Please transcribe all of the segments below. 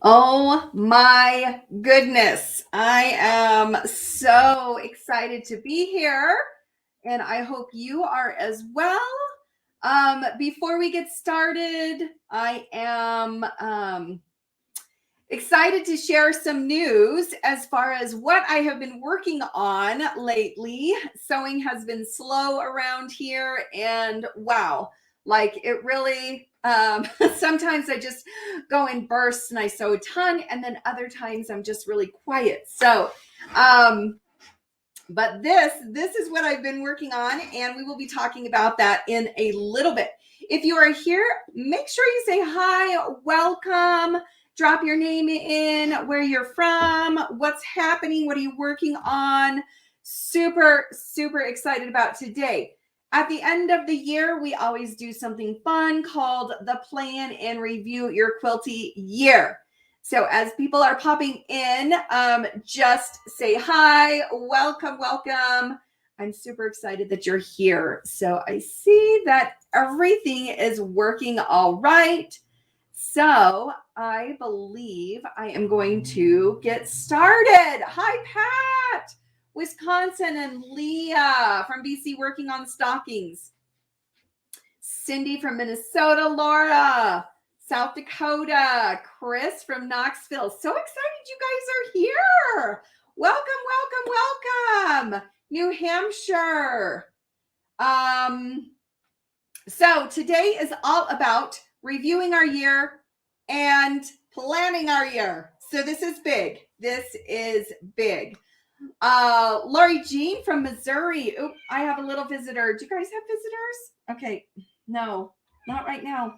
Oh my goodness. I am so excited to be here, and I hope you are as well. Before we get started, I am excited to share some news as far as what I have been working on lately. Sewing has been slow around here, and wow, like it really, sometimes I just go in bursts and I sew a ton, and then other times I'm just really quiet. Um, but this is what I've been working on, and we will be talking about that in a little bit. If you are here, make sure you say hi, welcome, drop your name in, where you're from, what's happening, what are you working on. Super excited about today. At the end of the year, we always do something fun called the Plan and Review Your Quilty Year. So as people are popping in, just say hi, welcome. I'm super excited that you're here. So I see that everything is working all right. So I believe I am going to get started. Hi, Pat, Wisconsin, and Leah from BC working on stockings. Cindy from Minnesota, Laura, South Dakota, Chris from Knoxville. So excited you guys are here. Welcome. New Hampshire. So today is all about reviewing our year and planning our year. So this is big. Lori Jean from Missouri. Oop, I have a little visitor. Do you guys have visitors? Okay. No, not right now.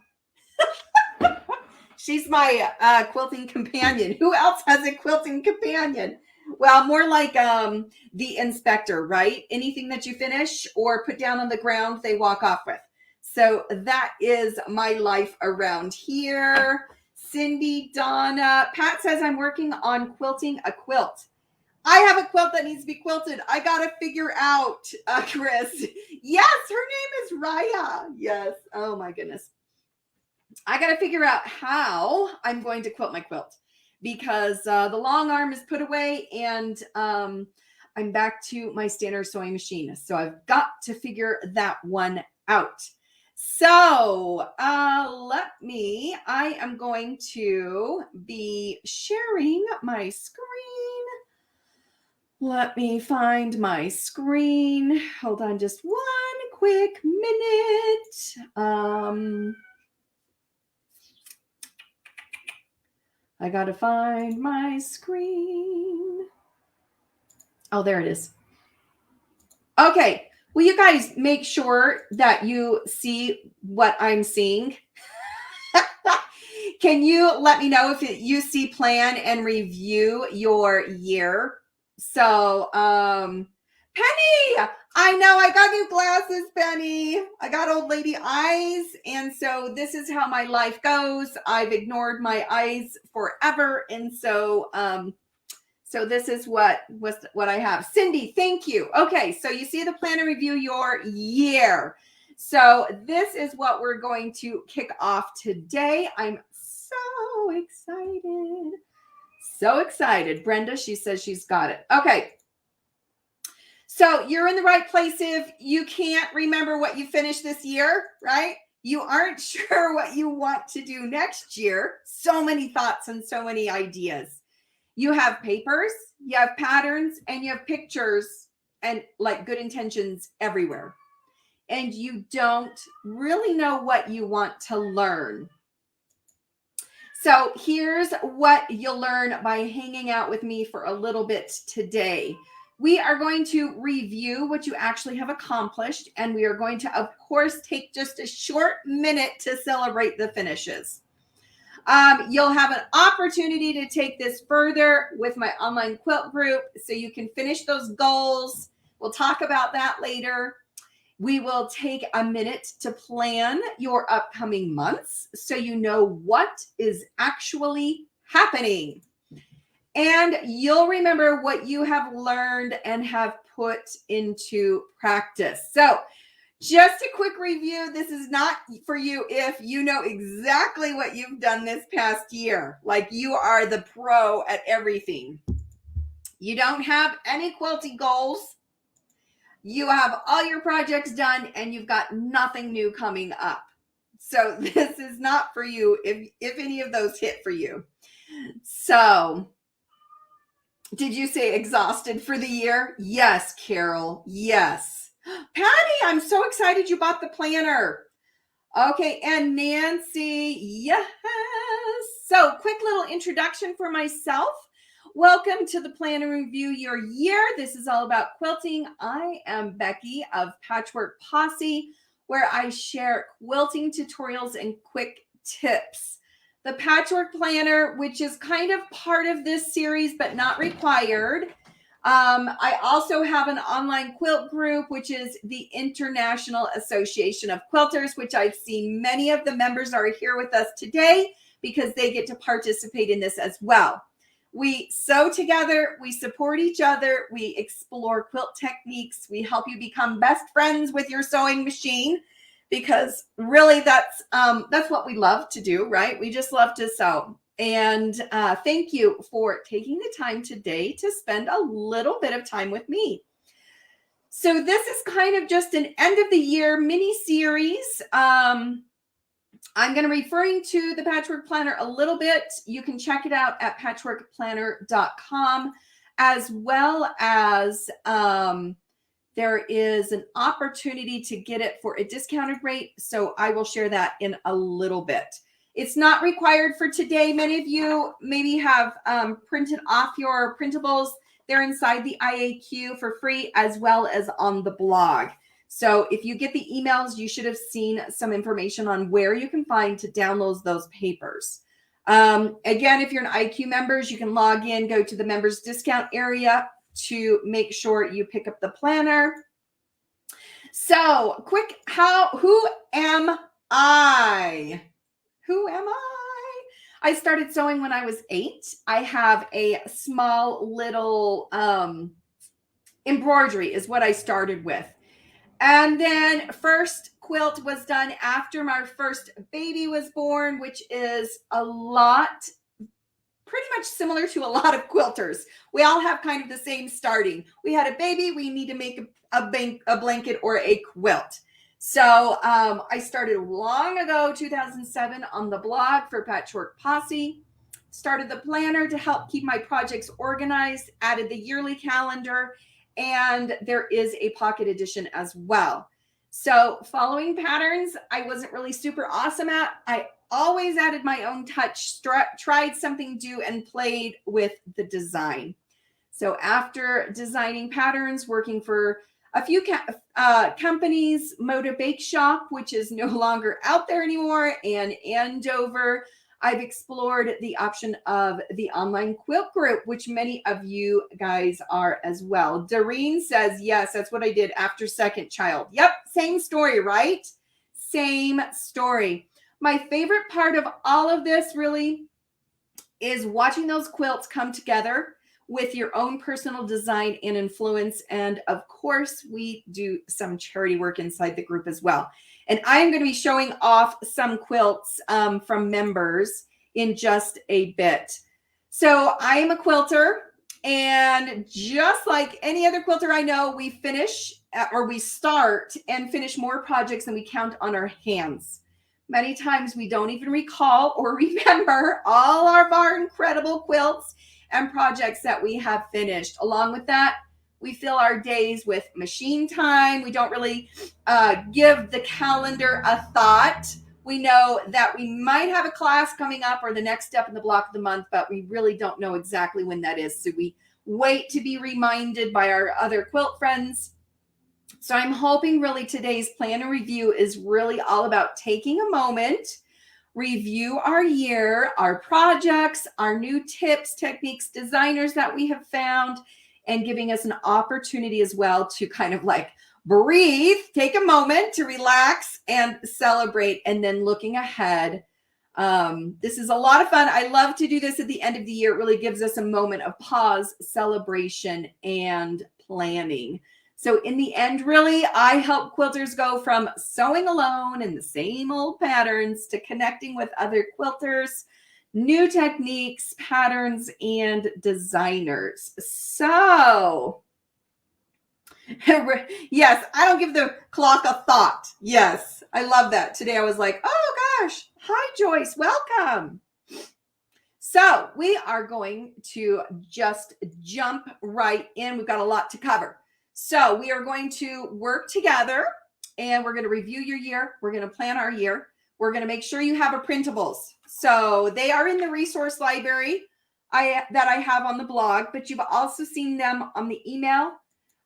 She's my quilting companion. Who else has a quilting companion? Well, more like the inspector, right? Anything that you finish or put down on the ground, they walk off with. So that is my life around here. Cindy, Donna, Pat says I'm working on quilting a quilt. I have a quilt that needs to be quilted. I got to figure out, Chris. Yes, her name is Raya. Yes. Oh my goodness. I got to figure out how I'm going to quilt my quilt because the long arm is put away and I'm back to my standard sewing machine. So I've got to figure that one out. So I am going to be sharing my screen. Let me find my screen. Hold on just one quick minute. I gotta find my screen. Oh, there it is. Okay. Will you guys make sure that you see what I'm seeing? Can you let me know if you see plan and review your year? So, Penny, I know I got new glasses, Penny. I got old lady eyes. And so this is how my life goes. I've ignored my eyes forever. And so this is what I have. Cindy, thank you. Okay, so you see the plan and review your year. So this is what we're going to kick off today. I'm so excited. So excited. Brenda, she says she's got it. Okay. So you're in the right place if you can't remember what you finished this year, right? You aren't sure what you want to do next year. So many thoughts and so many ideas. You have papers, you have patterns, and you have pictures and like good intentions everywhere. And you don't really know what you want to learn. So here's what you'll learn by hanging out with me for a little bit today. We are going to review what you actually have accomplished, and we are going to, of course, take just a short minute to celebrate the finishes. You'll have an opportunity to take this further with my online quilt group so you can finish those goals. We'll talk about that later. We will take a minute to plan your upcoming months so you know what is actually happening. And you'll remember what you have learned and have put into practice. So Just a quick review. This is not for you if you know exactly what you've done this past year. Like you are the pro at everything. You don't have any quilting goals. You have all your projects done and you've got nothing new coming up. So this is not for you if any of those hit for you. So did you say exhausted for the year? Yes, Carol. Yes. Patty, I'm so excited you bought the planner. Okay, and Nancy, yes. So quick little introduction for myself. Welcome to the Plan and Review Your Year. This is all about quilting. I am Becky of Patchwork Posse, where I share quilting tutorials and quick tips. The Patchwork Planner, which is kind of part of this series, but not required. I also have an online quilt group, which is the International Association of Quilters, which I've seen many of the members are here with us today because they get to participate in this as well. We sew together, we support each other, we explore quilt techniques, we help you become best friends with your sewing machine, because really that's what we love to do, right? We just love to sew. And thank you for taking the time today to spend a little bit of time with me. So this is kind of just an end of the year mini series. I'm going to be referring to the Patchwork Planner a little bit. You can check it out at patchworkplanner.com, as well as there is an opportunity to get it for a discounted rate. So I will share that in a little bit. It's not required for today. Many of you maybe have printed off your printables. They're inside the IAQ for free, as well as on the blog. So if you get the emails, you should have seen some information on where you can find to download those papers. Again, if you're an IQ members, you can log in, go to the members discount area to make sure you pick up the planner. So quick, who am I? Who am I? I started sewing when I was 8. I have a small little embroidery is what I started with. And then first quilt was done after my first baby was born, which is pretty much similar to a lot of quilters. We all have kind of the same starting. We had a baby, we need to make a blanket or a quilt. So I started long ago, 2007, on the blog for Patchwork Posse, started the planner to help keep my projects organized, added the yearly calendar, and there is a pocket edition as well. So following patterns, I wasn't really super awesome at. I always added my own touch, tried something new, and played with the design. So after designing patterns, working for a few companies, Moda Bake Shop, which is no longer out there anymore, and Andover, I've explored the option of the online quilt group, which many of you guys are as well. Doreen says, yes, that's what I did after second child. Yep, same story, right? Same story. My favorite part of all of this really is watching those quilts come together with your own personal design and influence. And of course, we do some charity work inside the group as well. And I'm going to be showing off some quilts from members in just a bit. So I am a quilter, and just like any other quilter I know, we start and finish more projects than we count on our hands. Many times we don't even recall or remember all of our incredible quilts and projects that we have finished. Along with that, we fill our days with machine time. We don't really give the calendar a thought. We know that we might have a class coming up or the next step in the block of the month, but we really don't know exactly when that is. So we wait to be reminded by our other quilt friends. So I'm hoping really today's plan and review is really all about taking a moment, review our year, our projects, our new tips, techniques, designers that we have found, and giving us an opportunity as well to kind of like breathe, take a moment to relax and celebrate, and then looking ahead. This is a lot of fun. I love to do this at the end of the year. It really gives us a moment of pause, celebration, and planning. So in the end, really, I help quilters go from sewing alone in the same old patterns to connecting with other quilters, new techniques, patterns, and designers. So yes, I don't give the clock a thought. Yes, I love that. Today I was like, oh gosh, hi Joyce, welcome. So we are going to just jump right in. We've got a lot to cover. So we are going to work together and we're going to review your year. We're going to plan our year. We're going to make sure you have a printables. So they are in the resource library that I have on the blog, but you've also seen them on the email,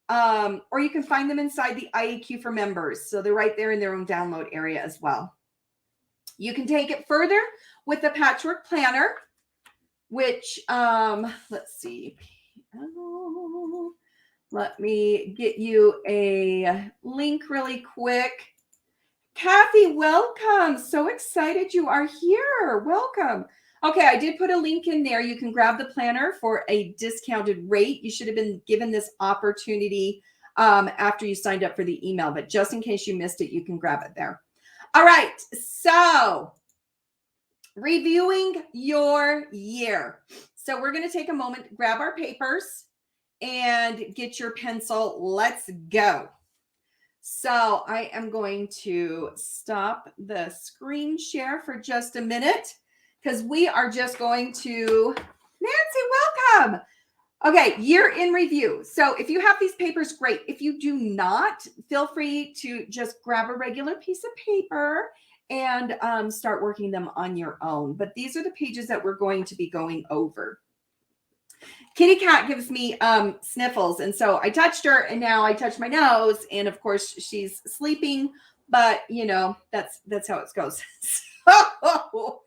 or you can find them inside the IEQ for members. So they're right there in their own download area as well. You can take it further with the patchwork planner, which, let's see. Oh, let me get you a link really quick. Kathy, welcome. So excited you are here. Welcome. Okay, I did put a link in there. You can grab the planner for a discounted rate. You should have been given this opportunity after you signed up for the email, but just in case you missed it, you can grab it there. All right, so reviewing your year. So we're going to take a moment, grab our papers and get your pencil. Let's go. So I am going to stop the screen share for just a minute because we are just going to, Nancy, welcome. Okay, year in review. So if you have these papers, great. If you do not, feel free to just grab a regular piece of paper and start working them on your own. But these are the pages that we're going to be going over. Kitty Cat gives me sniffles. And so I touched her and now I touch my nose. And of course she's sleeping, but you know, that's how it goes. So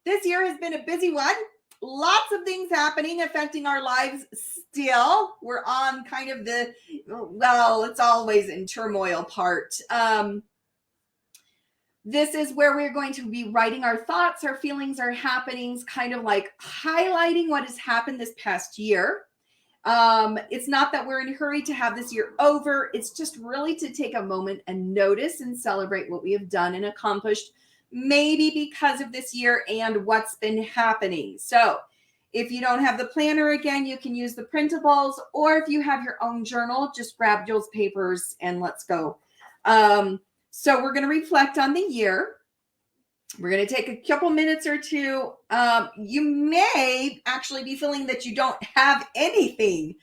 this year has been a busy one. Lots of things happening, affecting our lives still. We're on kind of the, well, it's always in turmoil part. This is where we're going to be writing our thoughts, our feelings, our happenings, kind of like highlighting what has happened this past year. It's not that we're in a hurry to have this year over. It's just really to take a moment and notice and celebrate what we have done and accomplished, maybe because of this year and what's been happening. So if you don't have the planner, again, you can use the printables, or if you have your own journal, just grab those papers and let's go. So we're going to reflect on the year. We're going to take a couple minutes or two. You may actually be feeling that you don't have anything.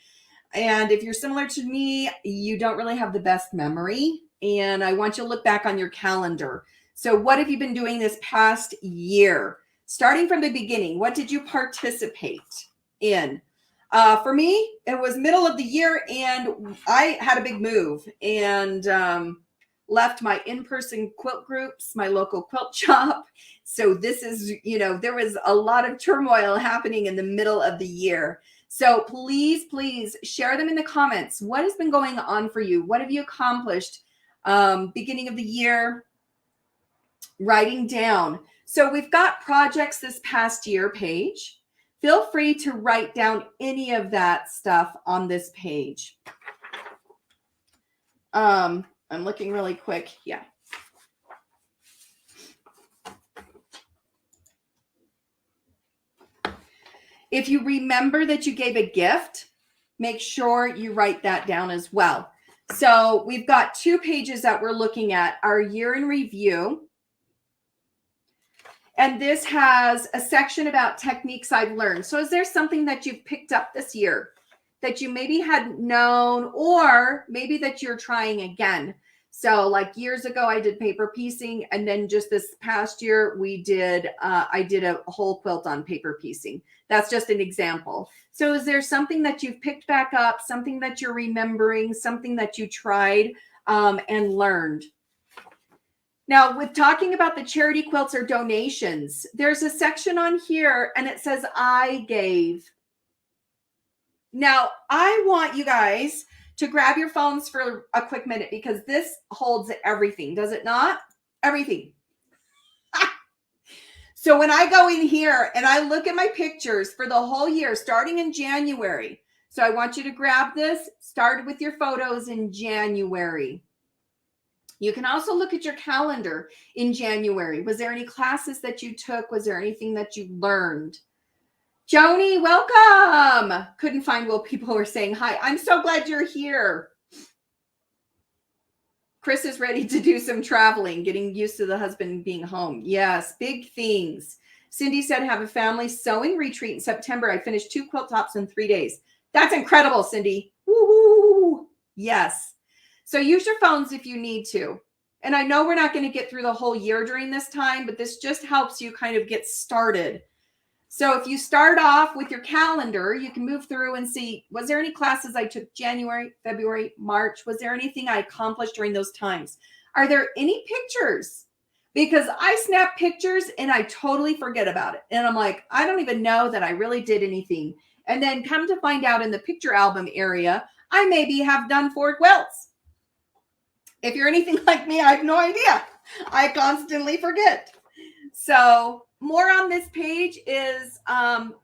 And if you're similar to me, you don't really have the best memory. And I want you to look back on your calendar. So what have you been doing this past year? Starting from the beginning, what did you participate in? For me, it was middle of the year and I had a big move and left my in-person quilt groups, my local quilt shop. So this is, you know, there was a lot of turmoil happening in the middle of the year. So please, please share them in the comments. What has been going on for you? What have you accomplished? Beginning of the year, writing down. So we've got projects this past year page. Feel free to write down any of that stuff on this page. I'm looking really quick. Yeah. If you remember that you gave a gift, make sure you write that down as well. So we've got 2 pages that we're looking at, our year in review. And this has a section about techniques I've learned. So is there something that you've picked up this year that you maybe hadn't known, or maybe that you're trying again? So like years ago, I did paper piecing. And then just this past year, I did a whole quilt on paper piecing. That's just an example. So is there something that you've picked back up, something that you're remembering, something that you tried and learned? Now, with talking about the charity quilts or donations, there's a section on here and it says, I gave. Now, I want you guys to grab your phones for a quick minute because this holds everything, does it not? Everything. So when I go in here and I look at my pictures for the whole year, starting in January, So I want you to grab this, start with your photos in January. You can also look at your calendar in January. Was there any classes that you took? Was there anything that you learned? Joni, welcome. Couldn't find what people were saying hi. I'm so glad you're here. Chris is ready to do some traveling, getting used to the husband being home. Yes, big things. Cindy said, have a family sewing retreat in September. I finished 2 quilt tops in 3 days. That's incredible, Cindy. Woo-hoo. Yes. So use your phones if you need to. And I know we're not going to get through the whole year during this time, but this just helps you kind of get started. So if you start off with your calendar, you can move through and see, was there any classes I took January, February, March? Was there anything I accomplished during those times? Are there any pictures? Because I snap pictures and I totally forget about it. And I'm like, I don't even know that I really did anything. And then come to find out in the picture album area, I maybe have done 4 quilts. If you're anything like me, I have no idea. I constantly forget. So more on this page is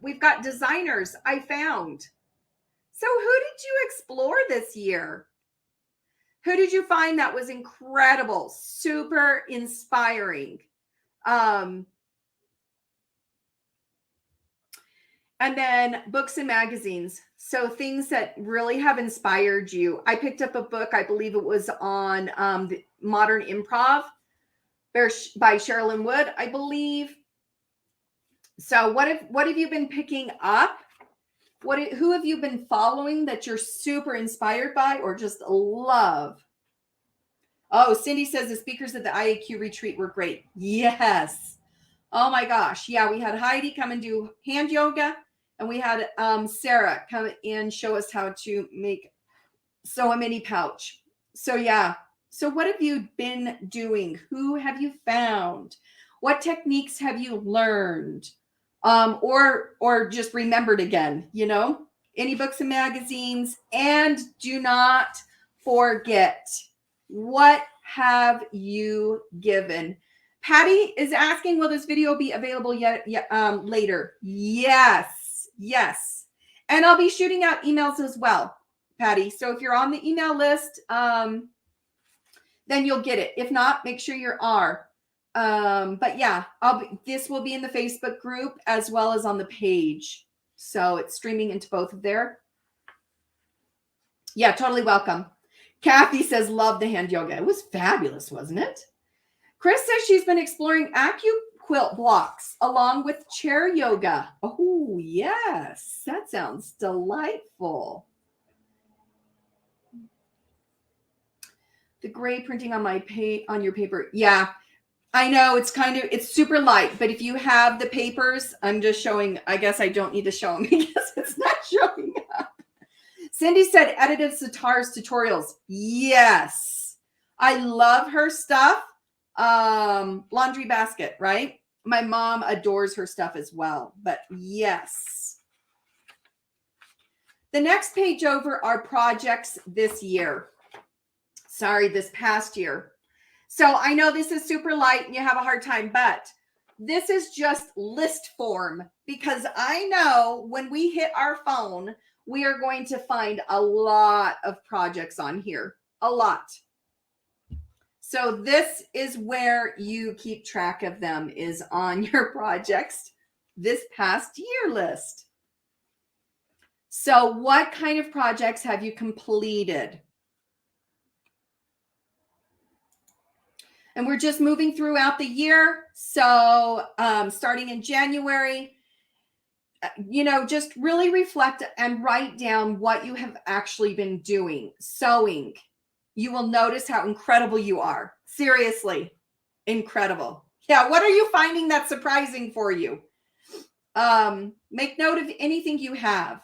we've got designers I found. So who did you explore this year? Who did you find that was incredible, super inspiring? And then books and magazines. So things that really have inspired you. I picked up a book, I believe it was on the modern improv by Sherilyn Wood, I believe. So what have you been picking up? Who have you been following that you're super inspired by or just love? Oh, Cindy says the speakers at the IAQ retreat were great. Yes. Oh my gosh. Yeah, we had Heidi come and do hand yoga, and we had Sarah come and show us how to sew a mini pouch. So yeah. So what have you been doing? Who have you found? What techniques have you learned? Or just remembered again, any books and magazines. And do not forget, what have you given? Patty is asking, will this video be available later? Yes. And I'll be shooting out emails as well, Patty. So if you're on the email list, then you'll get it. If not, make sure you are. But yeah, this will be in the Facebook group as well as on the page. So it's streaming into both of there. Yeah, totally welcome. Kathy says, love the hand yoga. It was fabulous, wasn't it? Chris says she's been exploring quilt blocks along with chair yoga. Oh, yes. That sounds delightful. The gray printing on on your paper. Yeah. I know it's super light, but if you have the papers, I'm just showing, I guess I don't need to show them because it's not showing up. Cindy said, edited Sitar's tutorials. Yes. I love her stuff. Laundry basket, right? My mom adores her stuff as well, but yes. The next page over are projects this past year. So I know this is super light and you have a hard time, but this is just list form because I know when we hit our phone, we are going to find a lot of projects on here, a lot. So this is where you keep track of them, is on your projects this past year list. So what kind of projects have you completed? And we're just moving throughout the year. So starting in January, just really reflect and write down what you have actually been doing. Sewing. You will notice how incredible you are. Seriously, incredible. Yeah, what are you finding that's surprising for you? Make note of anything you have.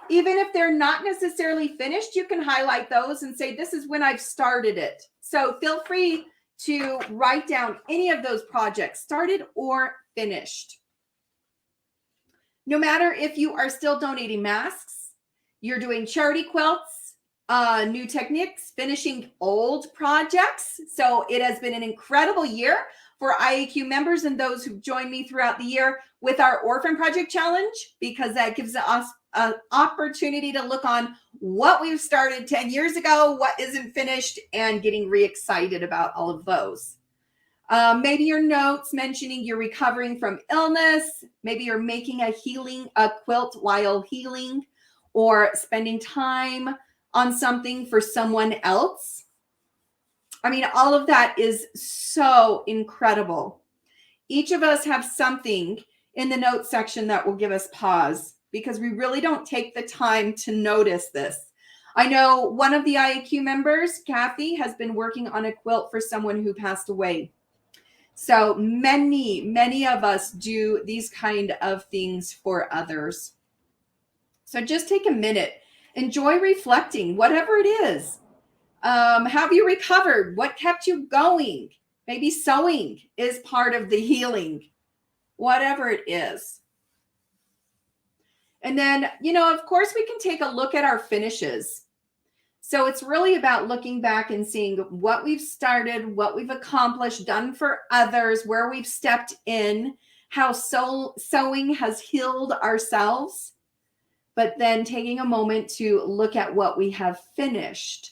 Even if they're not necessarily finished, you can highlight those and say, this is when I've started it. So feel free to write down any of those projects, started or finished. No matter if you are still donating masks, you're doing charity quilts, new techniques, finishing old projects. So it has been an incredible year for IAQ members and those who've joined me throughout the year with our Orphan Project Challenge, because that gives us an opportunity to look on what we've started 10 years ago, what isn't finished, and getting re-excited about all of those. Maybe your notes mentioning you're recovering from illness. Maybe you're making a quilt while healing, or spending time on something for someone else. I mean, all of that is so incredible. Each of us have something in the notes section that will give us pause, because we really don't take the time to notice this. I know one of the IAQ members, Kathy, has been working on a quilt for someone who passed away. So many of us do these kind of things for others. So just take a minute, enjoy reflecting, whatever it is. Have you recovered? What kept you going? Maybe sewing is part of the healing, whatever it is. And then, of course, we can take a look at our finishes. So it's really about looking back and seeing what we've started, what we've accomplished, done for others, where we've stepped in, how sewing has healed ourselves, but then taking a moment to look at what we have finished.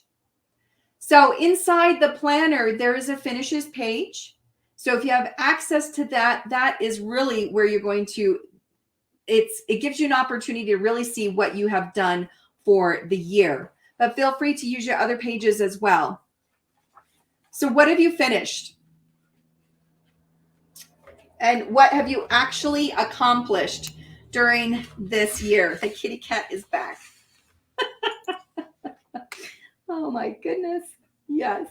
So inside the planner, there is a finishes page. So if you have access to that, that is really where you're going to, it gives you an opportunity to really see what you have done for the year. But feel free to use your other pages as well. So what have you finished? And what have you actually accomplished during this year? The kitty cat is back. Oh my goodness. Yes.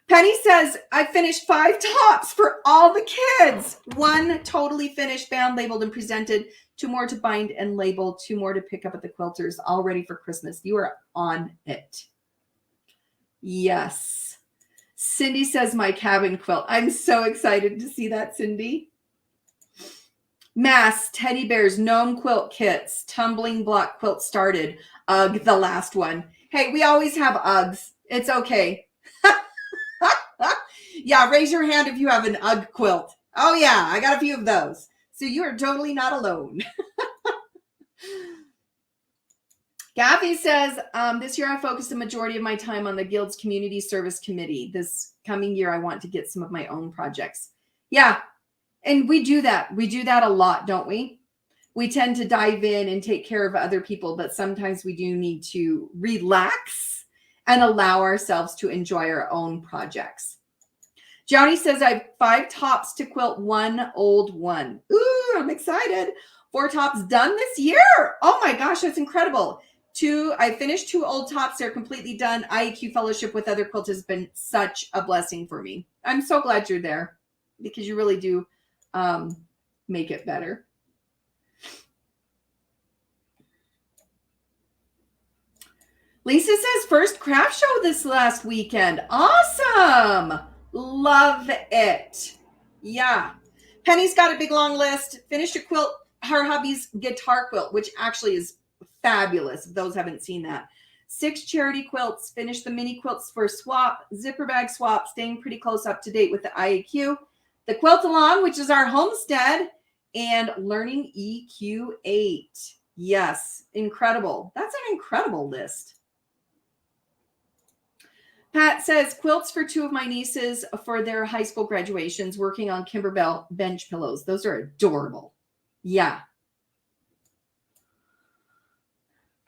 Penny says, I finished 5 tops for all the kids. 1 totally finished, bound, labeled, and presented. 2 more to bind and label. 2 more to pick up at the quilters. All ready for Christmas. You are on it. Yes. Cindy says, my cabin quilt. I'm so excited to see that, Cindy. Masks, teddy bears, gnome quilt kits, tumbling block quilt started. Ugh, the last one. Hey, we always have Uggs. It's okay. Yeah, raise your hand if you have an Ugg quilt. Oh yeah, I got a few of those. So you are totally not alone. Kathy says, this year I focused the majority of my time on the Guild's Community Service Committee. This coming year, I want to get some of my own projects. Yeah, and we do that. We do that a lot, don't we? We tend to dive in and take care of other people, but sometimes we do need to relax and allow ourselves to enjoy our own projects. Joni says, I have 5 tops to quilt, 1 old one. Ooh, I'm excited. 4 tops done this year. Oh my gosh, that's incredible. I finished 2 old tops. They're completely done. IEQ fellowship with other quilters has been such a blessing for me. I'm so glad you're there, because you really do make it better. Lisa says, first craft show this last weekend. Awesome. Love it. Yeah. Penny's got a big long list. Finished a quilt, her hubby's guitar quilt, which actually is fabulous. If those haven't seen that. 6 charity quilts. Finished the mini quilts for swap, zipper bag swap, staying pretty close up to date with the IAQ. The quilt along, which is our homestead, and learning EQ8. Yes, incredible. That's an incredible list. Pat says, quilts for 2 of my nieces for their high school graduations, working on Kimberbell bench pillows. Those are adorable. Yeah.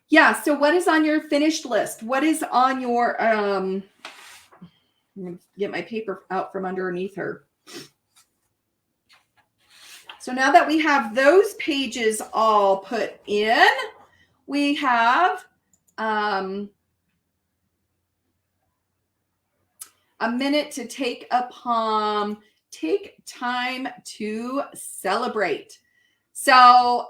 Yeah, so what is on your finished list? What is on your, I'm going to get my paper out from underneath her. So now that we have those pages all put in, we have a minute to take time to celebrate. So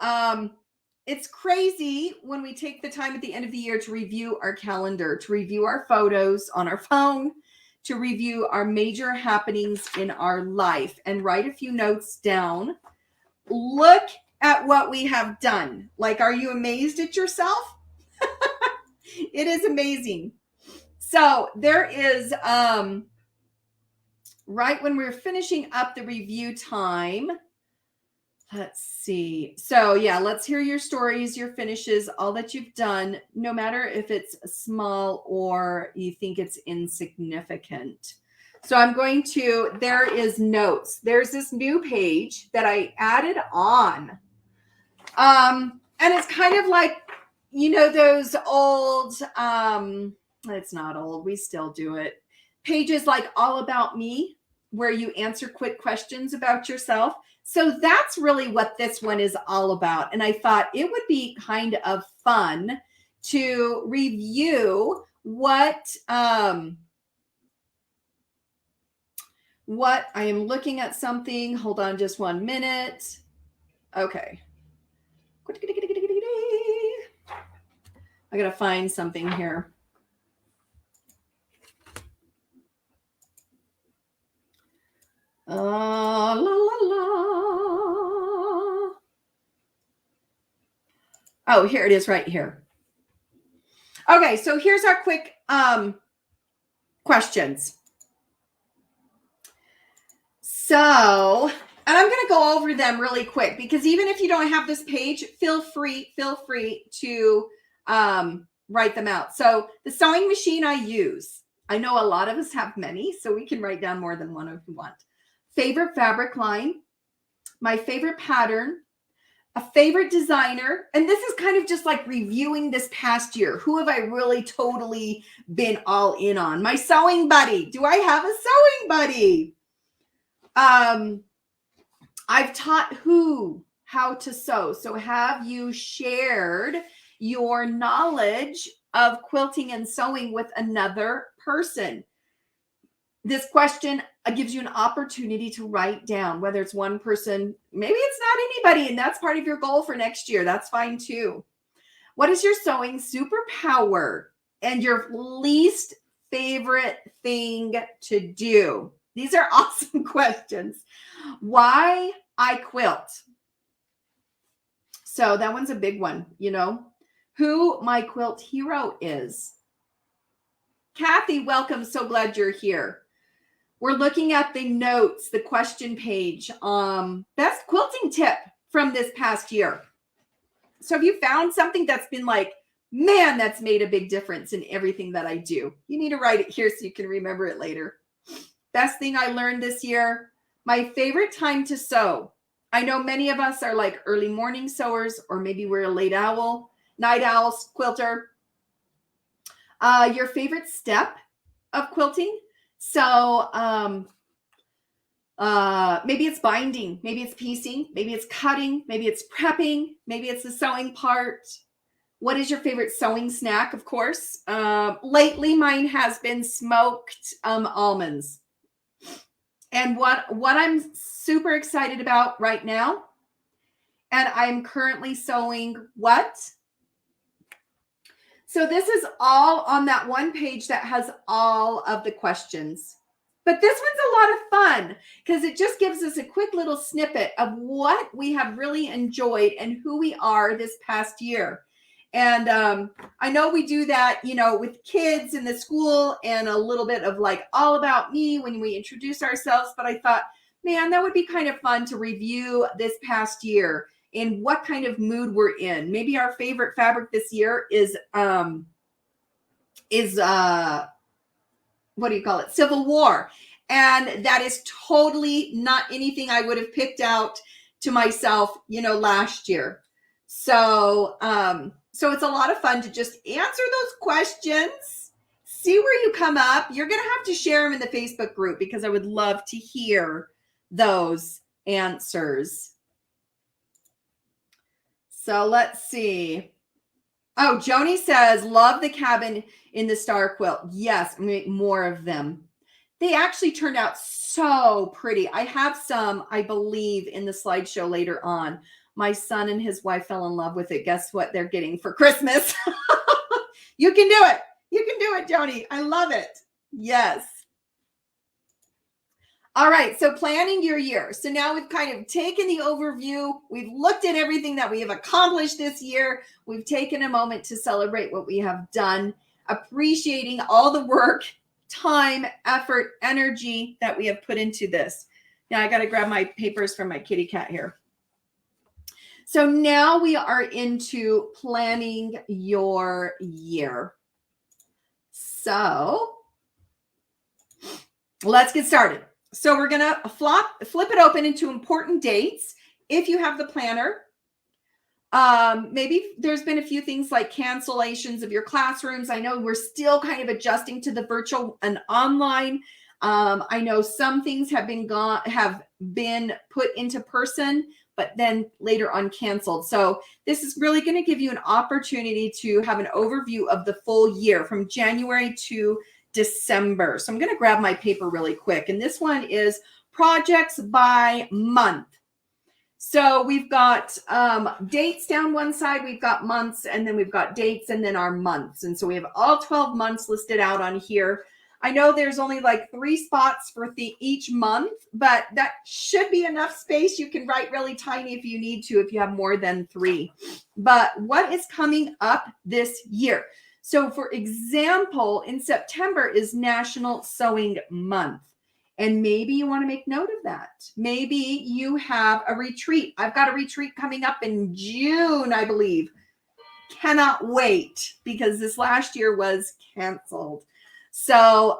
it's crazy when we take the time at the end of the year to review our calendar, to review our photos on our phone, to review our major happenings in our life, and write a few notes down. Look at what we have done. Like, are you amazed at yourself? It is amazing. So there is right when we're finishing up the review time. Let's see. So yeah, let's hear your stories, your finishes, all that you've done, no matter if it's small or you think it's insignificant. So I'm going to, there is notes. There's this new page that I added on. And it's kind of like, you know, those old, it's not old, we still do it. Pages like All About Me, where you answer quick questions about yourself. So that's really what this one is all about. And I thought it would be kind of fun to review what I am looking at something. Hold on just 1 minute. Okay. I got to find something here. La, la, la. Oh, here it is right here. Okay, so here's our quick questions. So, and I'm going to go over them really quick because even if you don't have this page, feel free to write them out. So the sewing machine I use, I know a lot of us have many, so we can write down more than one if you want. Favorite fabric line, my favorite pattern, a favorite designer, and this is kind of just like reviewing this past year. Who have I really totally been all in on? My sewing buddy. Do I have a sewing buddy? I've taught who how to sew. So have you shared your knowledge of quilting and sewing with another person? This question gives you an opportunity to write down whether it's one person, maybe it's not anybody, and that's part of your goal for next year. That's fine too. What is your sewing superpower and your least favorite thing to do? These are awesome questions. Why I quilt. So that one's a big one, you know. Who my quilt hero is. Kathy, welcome. So glad you're here. We're looking at the notes, the question page. Best quilting tip from this past year. So have you found something that's been like, man, that's made a big difference in everything that I do? You need to write it here so you can remember it later. Best thing I learned this year. My favorite time to sew. I know many of us are like early morning sewers, or maybe we're a late owl, night owl, quilter. Your favorite step of quilting. So maybe it's binding, maybe it's piecing, maybe it's cutting, maybe it's prepping, maybe it's the sewing part. What is your favorite sewing snack? Of course. Lately, mine has been smoked almonds. And what I'm super excited about right now, and I'm currently sewing what? So this is all on that one page that has all of the questions. But this one's a lot of fun because it just gives us a quick little snippet of what we have really enjoyed and who we are this past year. And I know we do that, you know, with kids in the school and a little bit of like all about me when we introduce ourselves. But I thought, man, that would be kind of fun to review this past year and what kind of mood we're in. Maybe our favorite fabric this year is what do you call it? Civil War. And that is totally not anything I would have picked out to myself, you know, last year. So, so it's a lot of fun to just answer those questions, see where you come up. You're going to have to share them in the Facebook group because I would love to hear those answers. So let's see. Oh, Joni says, love the cabin in the star quilt. Yes, I'm going to make more of them. They actually turned out so pretty. I have some, I believe, in the slideshow later on. My son and his wife fell in love with it. Guess what they're getting for Christmas? You can do it. You can do it, Joni. I love it. Yes. All right, so planning your year. So now we've kind of taken the overview. We've looked at everything that we have accomplished this year. We've taken a moment to celebrate what we have done, appreciating all the work time, effort, energy that we have put into this. Now I got to grab my papers from my kitty cat here. So now we are into planning your year. So let's get started. So we're going to flip it open into important dates. If you have the planner, maybe there's been a few things like cancellations of your classrooms. I know we're still kind of adjusting to the virtual and online. I know some things have been put into person, but then later on canceled. So this is really going to give you an opportunity to have an overview of the full year from January to December. So I'm going to grab my paper really quick. And this one is projects by month. So we've got dates down one side, we've got months, and then we've got dates and then our months. And so we have all 12 months listed out on here. I know there's only like 3 spots for each month, but that should be enough space. You can write really tiny if you need to, if you have more than 3. But what is coming up this year? So for example, in September is National Sewing Month. And maybe you want to make note of that. Maybe you have a retreat. I've got a retreat coming up in June, I believe. Cannot wait because this last year was canceled. So,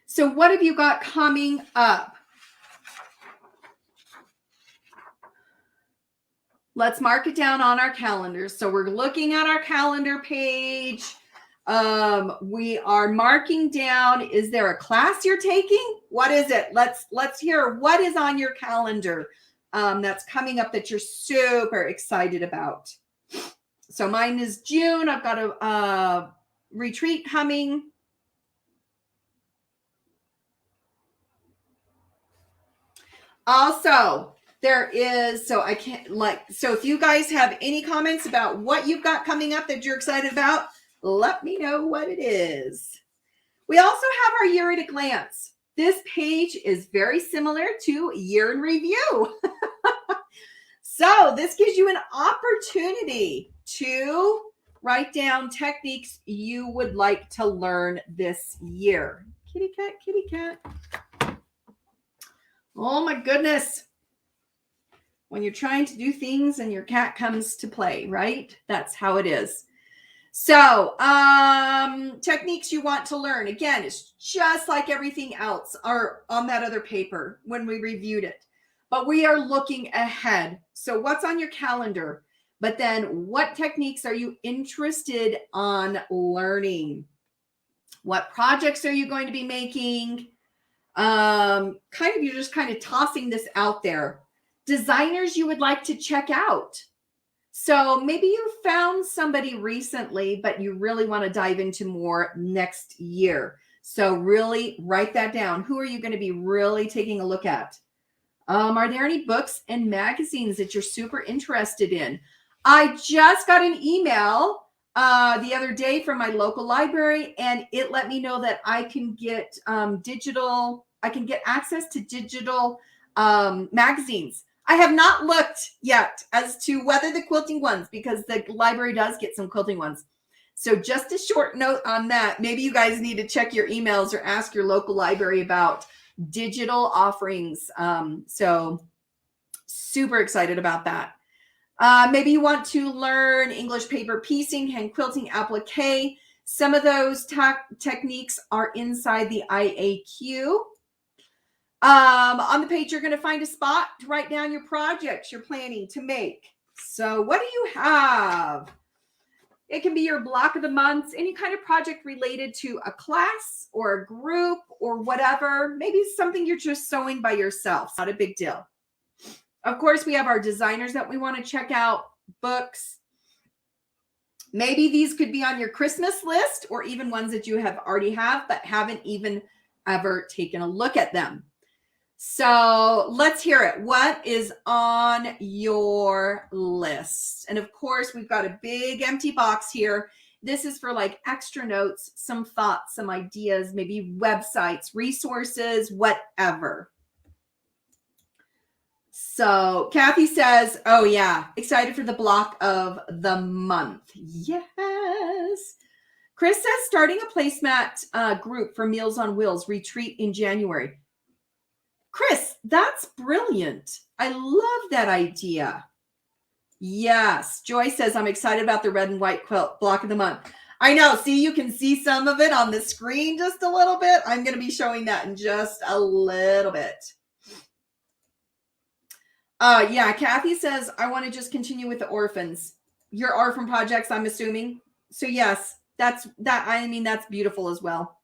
so what have you got coming up? Let's mark it down on our calendars. So we're looking at our calendar page. We are marking down. Is there a class you're taking? What is it? Let's hear what is on your calendar that's coming up that you're super excited about. So mine is June. I've got a retreat coming. Also, there is, so if you guys have any comments about what you've got coming up that you're excited about, let me know what it is. We also have our year at a glance. This page is very similar to year in review. So this gives you an opportunity to write down techniques you would like to learn this year. Kitty cat, kitty cat. Oh my goodness. When you're trying to do things and your cat comes to play, right? That's how it is. So, techniques you want to learn. Again, it's just like everything else are on that other paper when we reviewed it. But we are looking ahead. So what's on your calendar? But then what techniques are you interested on learning? What projects are you going to be making? You're just kind of tossing this out there. Designers you would like to check out. So maybe you found somebody recently, but you really want to dive into more next year. So really write that down. Who are you going to be really taking a look at? Are there any books and magazines that you're super interested in? I just got an email the other day from my local library, and it let me know that I can get access to digital magazines. I have not looked yet as to whether the quilting ones, because the library does get some quilting ones. So just a short note on that. Maybe you guys need to check your emails or ask your local library about digital offerings. So super excited about that. Maybe you want to learn English paper piecing, hand quilting, applique. Some of those techniques are inside the IAQ. On the page, you're going to find a spot to write down your projects you're planning to make. So what do you have? It can be your block of the months, any kind of project related to a class or a group or whatever. Maybe something you're just sewing by yourself. Not a big deal. Of course, we have our designers that we want to check out, books. Maybe these could be on your Christmas list or even ones that you have already have, but haven't even ever taken a look at them. So let's hear it. What is on your list? And of course, we've got a big empty box here. This is for like extra notes, some thoughts, some ideas, maybe websites, resources, whatever. So Kathy says, oh yeah, excited for the block of the month. Yes. Chris says starting a placemat group for Meals on Wheels retreat in January. Chris, that's brilliant. I love that idea. Yes. Joy says, I'm excited about the red and white quilt block of the month. I know. See, you can see some of it on the screen just a little bit. I'm going to be showing that in just a little bit. Yeah, Kathy says, I want to just continue with the orphans. Your orphan projects, I'm assuming. So yes, that's beautiful as well.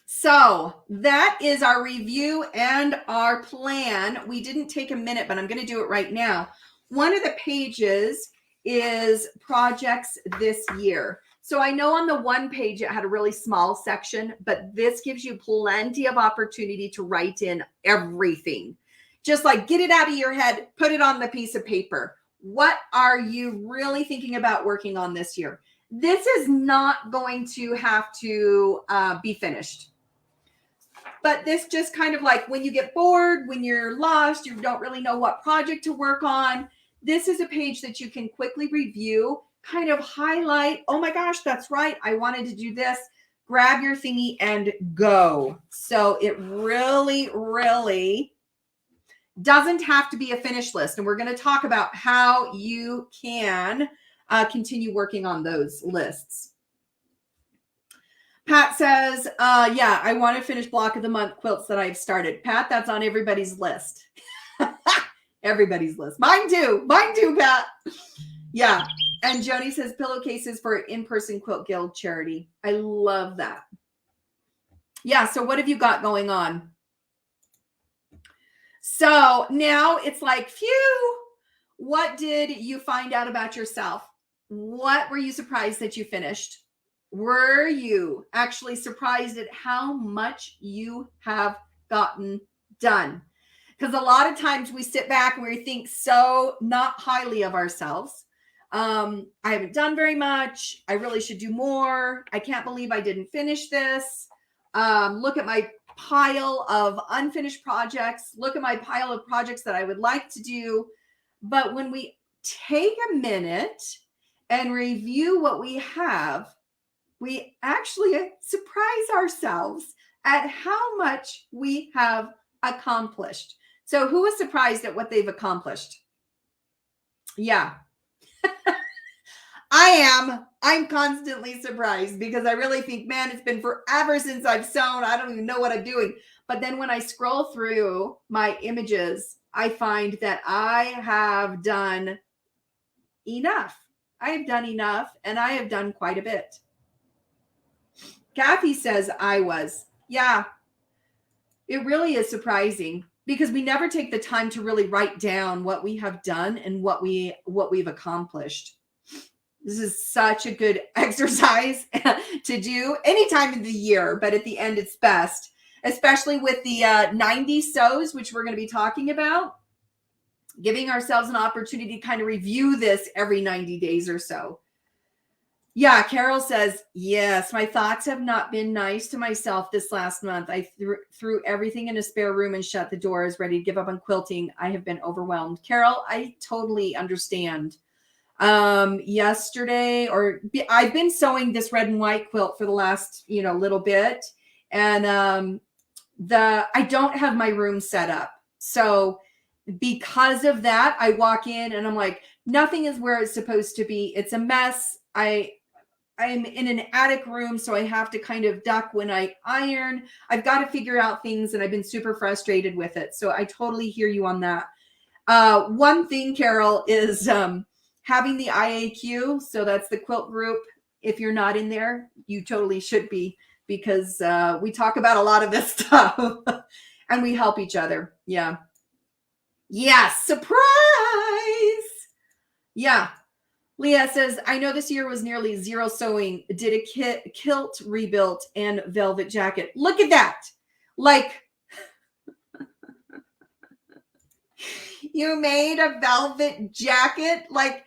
So that is our review and our plan. We didn't take a minute, but I'm going to do it right now. One of the pages is projects this year. So I know on the one page it had a really small section, but this gives you plenty of opportunity to write in everything. Just like get it out of your head, put it on the piece of paper. What are you really thinking about working on this year? This is not going to have to be finished. But this just kind of like when you get bored, when you're lost, you don't really know what project to work on. This is a page that you can quickly review, kind of highlight. Oh my gosh, that's right. I wanted to do this. Grab your thingy and go. So it really, really doesn't have to be a finished list. And we're going to talk about how you can continue working on those lists. Pat says, yeah, I want to finish block of the month quilts that I've started. Pat, that's on everybody's list. Everybody's list. Mine too, Pat. Yeah. And Joni says pillowcases for in-person quilt guild charity. I love that. Yeah. So what have you got going on? So now it's like, phew, what did you find out about yourself? What were you surprised that you finished? Were you actually surprised at how much you have gotten done? Because a lot of times we sit back and we think so not highly of ourselves. I haven't done very much. I really should do more. I can't believe I didn't finish this. Look at my pile of unfinished projects. Look at my pile of projects that I would like to do. But when we take a minute and review what we have, we actually surprise ourselves at how much we have accomplished. So who is surprised at what they've accomplished? Yeah. I am. I'm constantly surprised because I really think, man, it's been forever since I've sewn. I don't even know what I'm doing. But then when I scroll through my images, I find that I have done enough. I have done enough, and I have done quite a bit. Kathy says I was. Yeah, it really is surprising because we never take the time to really write down what we have done and what we've accomplished. This is such a good exercise to do any time of the year, but at the end it's best, especially with the 90 sews, which we're going to be talking about, giving ourselves an opportunity to kind of review this every 90 days or so. Yeah, Carol says, yes, my thoughts have not been nice to myself this last month. I threw everything in a spare room and shut the doors, ready to give up on quilting. I have been overwhelmed. Carol, I totally understand. Yesterday, I've been sewing this red and white quilt for the last, little bit. And I don't have my room set up. So because of that, I walk in and I'm like, nothing is where it's supposed to be. It's a mess. I'm in an attic room, so I have to kind of duck when I iron. I've got to figure out things, and I've been super frustrated with it. So I totally hear you on that. One thing, Carol, is having the IAQ. So that's the quilt group. If you're not in there, you totally should be, because we talk about a lot of this stuff and we help each other. Yeah. Yes. Surprise. Yeah. Leah says, I know this year was nearly zero sewing. Did a kilt rebuilt and velvet jacket. Look at that. Like, you made a velvet jacket. Like,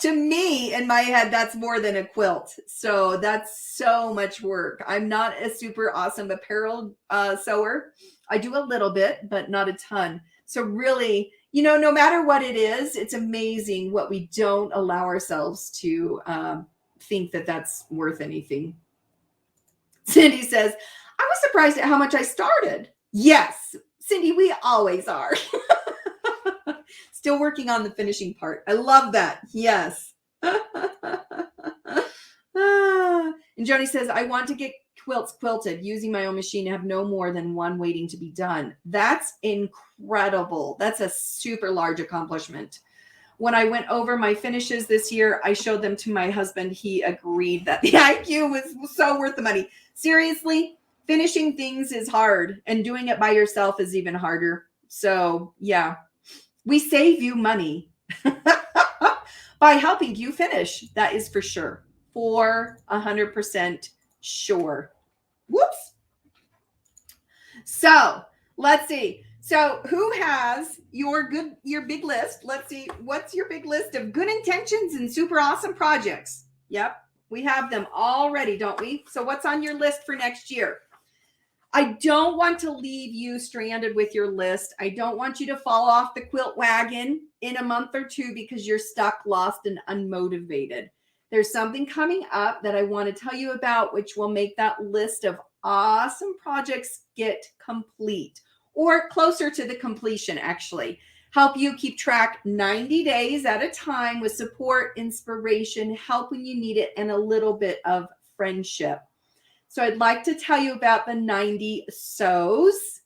to me, in my head, that's more than a quilt. So that's so much work. I'm not a super awesome apparel sewer. I do a little bit, but not a ton. So really, you know, no matter what it is, it's amazing what we don't allow ourselves to think that that's worth anything. Cindy says, I was surprised at how much I started. Yes, Cindy, we always are. Still working on the finishing part. I love that. Yes. And Joni says, I want to get quilts quilted using my own machine and have no more than one waiting to be done. That's incredible. That's a super large accomplishment. When I went over my finishes this year, I showed them to my husband. He agreed that the IQ was so worth the money. Seriously, finishing things is hard, and doing it by yourself is even harder. So yeah, we save you money by helping you finish. That is for sure. For 100% sure. Whoops. So let's see. So who has your big list? Let's see. What's your big list of good intentions and super awesome projects? Yep. We have them already, don't we? So what's on your list for next year? I don't want to leave you stranded with your list. I don't want you to fall off the quilt wagon in a month or two because you're stuck, lost, and unmotivated. There's something coming up that I want to tell you about, which will make that list of awesome projects get complete, or closer to the completion, actually. Help you keep track 90 days at a time with support, inspiration, help when you need it, and a little bit of friendship. So I'd like to tell you about the 90 sews.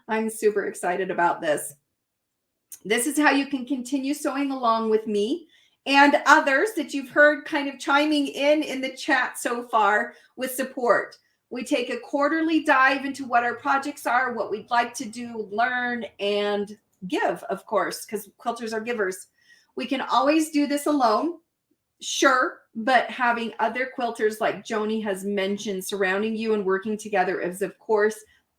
I'm super excited about this. This is how you can continue sewing along with me and others that you've heard kind of chiming in the chat so far with support. We take a quarterly dive into what our projects are, what we'd like to do, learn, and give, of course, because quilters are givers. We can always do this alone. Sure, but having other quilters like Joni has mentioned surrounding you and working together is, of course,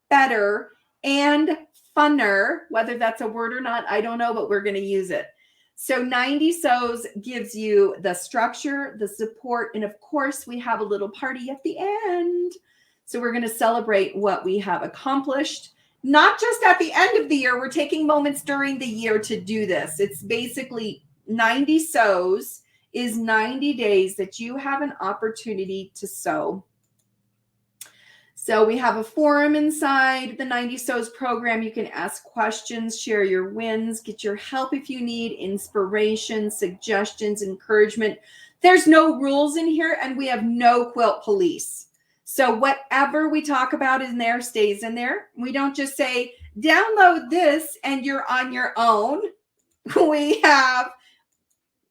better and funner. Whether that's a word or not, I don't know, but we're going to use it. So 90 Sews gives you the structure, the support, and of course, we have a little party at the end. So we're going to celebrate what we have accomplished. Not just at the end of the year, we're taking moments during the year to do this. It's basically 90 Sews is 90 days that you have an opportunity to sew. So we have a forum inside the 90 Sews program. You can ask questions, share your wins, get your help if you need, inspiration, suggestions, encouragement. There's no rules in here, and we have no quilt police. So whatever we talk about in there stays in there. We don't just say, download this and you're on your own. We have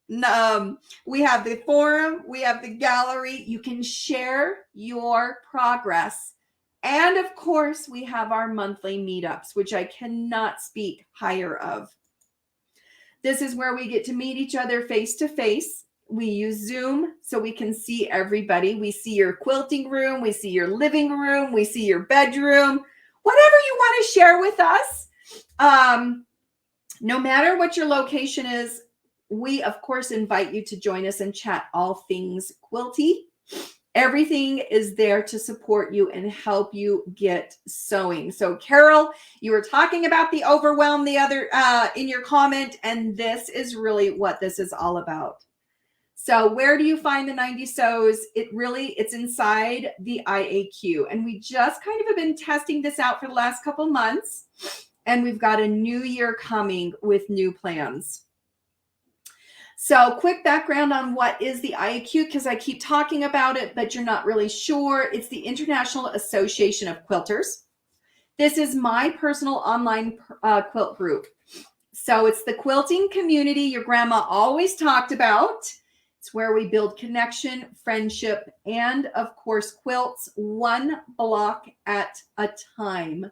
the forum, we have the gallery. You can share your progress. And of course, we have our monthly meetups, which I cannot speak higher of. This is where we get to meet each other face to face. We use Zoom so we can see everybody. We see your quilting room, we see your living room, we see your bedroom, whatever you want to share with us. No matter what your location is, we, of course, invite you to join us and chat all things quilty. Everything is there to support you and help you get sewing. So, Carol, you were talking about the overwhelm the other in your comment, and this is really what this is all about. So where do you find the 90 Sews? It's inside the IAQ. And we just kind of have been testing this out for the last couple months. And we've got a new year coming with new plans. So quick background on what is the IAQ, because I keep talking about it, but you're not really sure. It's the International Association of Quilters. This is my personal online quilt group. So it's the quilting community your grandma always talked about. It's where we build connection, friendship, and of course, quilts one block at a time.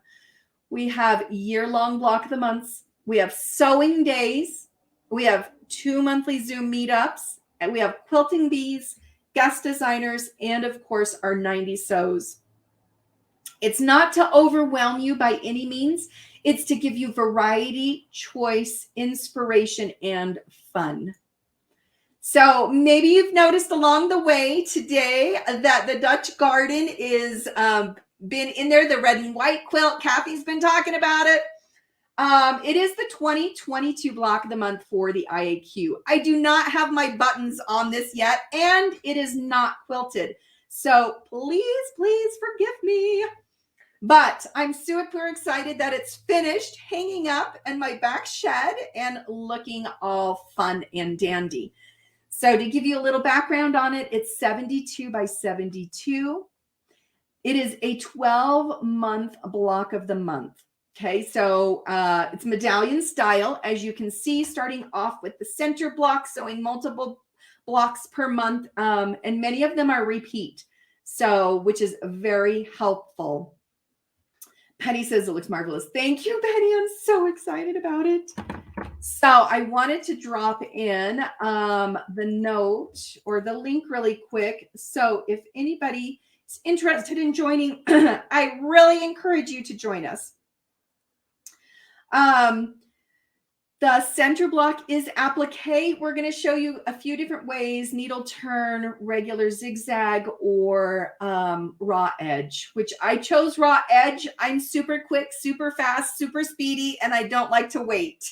We have year-long block of the months. We have sewing days. We have 2 monthly Zoom meetups, and we have quilting bees, guest designers, and of course, our 90 Sews. It's not to overwhelm you by any means. It's to give you variety, choice, inspiration, and fun. So maybe you've noticed along the way today that the Dutch garden is been in there, the red and white quilt. Kathy's been talking about it. It is the 2022 block of the month for the IAQ. I do not have my buttons on this yet, and it is not quilted. So please, please forgive me. But I'm super excited that it's finished hanging up in my back shed and looking all fun and dandy. So to give you a little background on it, it's 72 by 72. It is a 12-month block of the month. Okay, so it's medallion style, as you can see, starting off with the center block, sewing multiple blocks per month, and many of them are repeat, so which is very helpful. Penny says it looks marvelous. Thank you, Penny. I'm so excited about it. So I wanted to drop in the note or the link really quick. So if anybody is interested in joining, I really encourage you to join us. The center block is applique. We're going to show you a few different ways: needle turn, regular zigzag, or raw edge, which I chose raw edge. I'm super quick, super fast, super speedy, and I don't like to wait.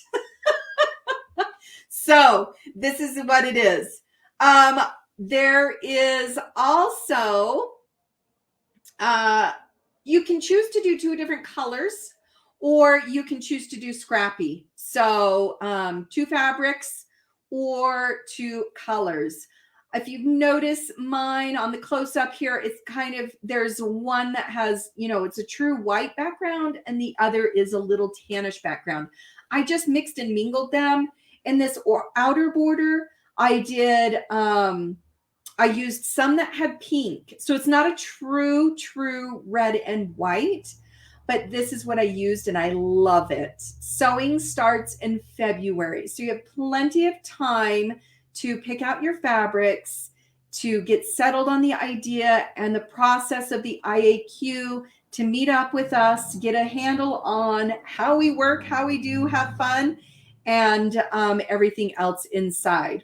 So this is what it is. There is also, you can choose to do 2 different colors, or you can choose to do scrappy. So 2 fabrics or 2 colors. If you notice mine on the close up here, it's kind of, there's one that has, it's a true white background and the other is a little tannish background. I just mixed and mingled them. In this outer border, I did, I used some that had pink. So it's not a true red and white, but this is what I used and I love it. Sewing starts in February. So you have plenty of time to pick out your fabrics, to get settled on the idea and the process of the IAQ, to meet up with us, get a handle on how we work, how we do have fun, and everything else inside.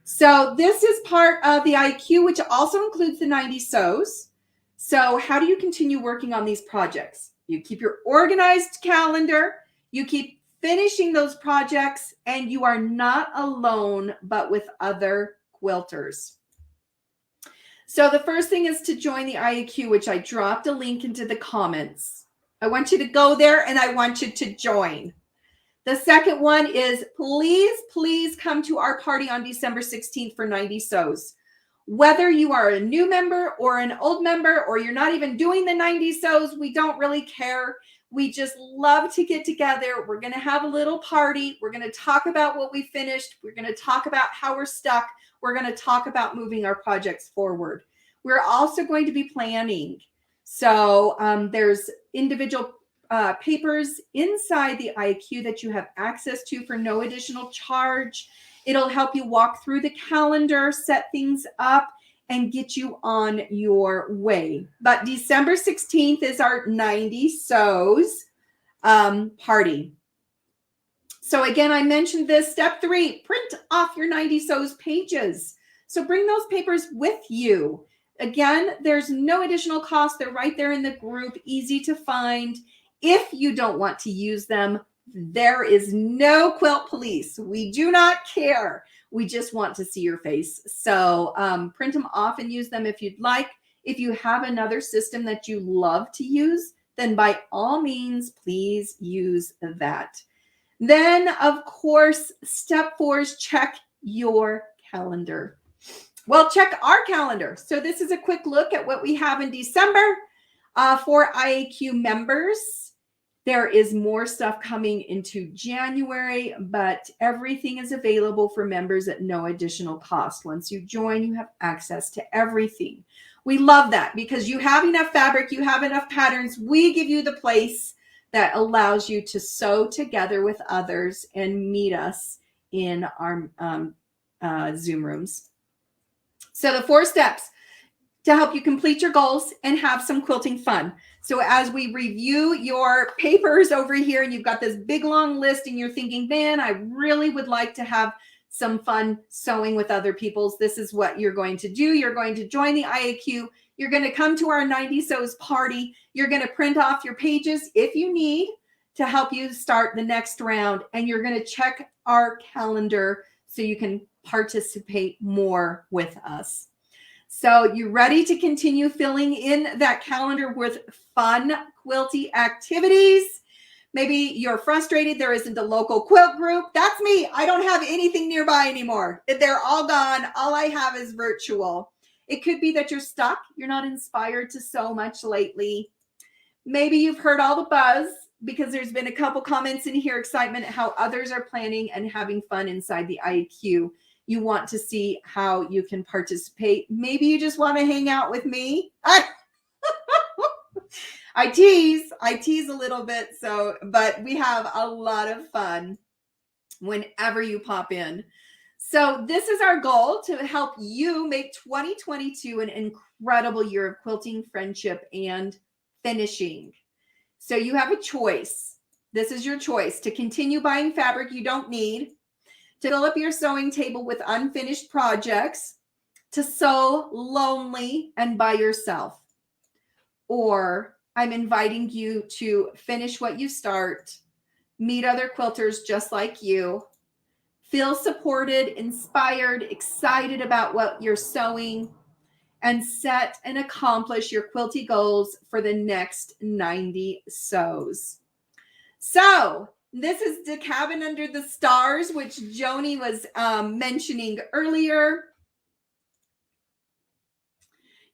So this is part of the IQ, which also includes the 90 sews. So how do you continue working on these projects? You keep your organized calendar, you keep finishing those projects, and you are not alone, but with other quilters. So the first thing is to join the IAQ, which I dropped a link into the comments. I want you to go there and I want you to join. The second one is please come to our party on December 16th for 90 sews. Whether you are a new member or an old member, or you're not even doing the 90 sews, we don't really care. We just love to get together. We're going to have a little party. We're going to talk about what we finished. We're going to talk about how we're stuck. We're going to talk about moving our projects forward. We're also going to be planning. So there's individual papers inside the IQ that you have access to for no additional charge. It'll help you walk through the calendar, set things up, and get you on your way. But December 16th is our 90 sews party. So again, I mentioned this, step 3, print off your 90 sews pages. So bring those papers with you. Again, there's no additional cost. They're right there in the group, easy to find. If you don't want to use them, there is no quilt police. We do not care. We just want to see your face. So print them off and use them if you'd like. If you have another system that you love to use, then by all means, please use that. Then, of course, step 4 is check your calendar. Well, check our calendar. So this is a quick look at what we have in December for IAQ members. There is more stuff coming into January, but everything is available for members at no additional cost. Once you join, you have access to everything. We love that because you have enough fabric, you have enough patterns. We give you the place that allows you to sew together with others and meet us in our Zoom rooms. So the 4 steps to help you complete your goals and have some quilting fun. So as we review your papers over here and you've got this big long list and you're thinking, man, I really would like to have some fun sewing with other people's, this is what you're going to do. You're going to join the IAQ. You're going to come to our 90 sews party. You're going to print off your pages if you need. to help you start the next round. And you're going to check our calendar so you can participate more with us. So you ready to continue filling in that calendar with fun quilty activities? Maybe you're frustrated there isn't a local quilt group. That's me. I don't have anything nearby anymore. They're all gone. All I have is virtual. It could be that you're stuck. You're not inspired to sew much lately. Maybe you've heard all the buzz because there's been a couple comments in here, excitement at how others are planning and having fun inside the IAQ. You want to see how you can participate. Maybe you just want to hang out with me. I tease a little bit, but we have a lot of fun whenever you pop in. So this is our goal, to help you make 2022 an incredible year of quilting, friendship, and finishing. So you have a choice. This is your choice: to continue buying fabric you don't need, to fill up your sewing table with unfinished projects, to sew lonely and by yourself. Or I'm inviting you to finish what you start, meet other quilters just like you, feel supported, inspired, excited about what you're sewing, and set and accomplish your quilty goals for the next 90 sews. So this is the Cabin Under the Stars, which Joni was mentioning earlier.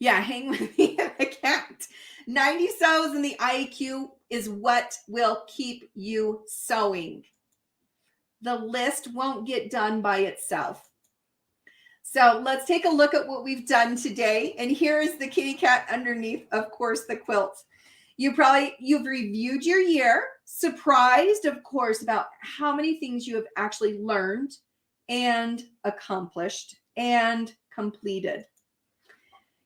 Yeah, hang with me if I can't. 90 sews in the IAQ is what will keep you sewing. The list won't get done by itself. So let's take a look at what we've done today. And here is the kitty cat underneath, of course, the quilt. You've reviewed your year, surprised, of course, about how many things you have actually learned and accomplished and completed.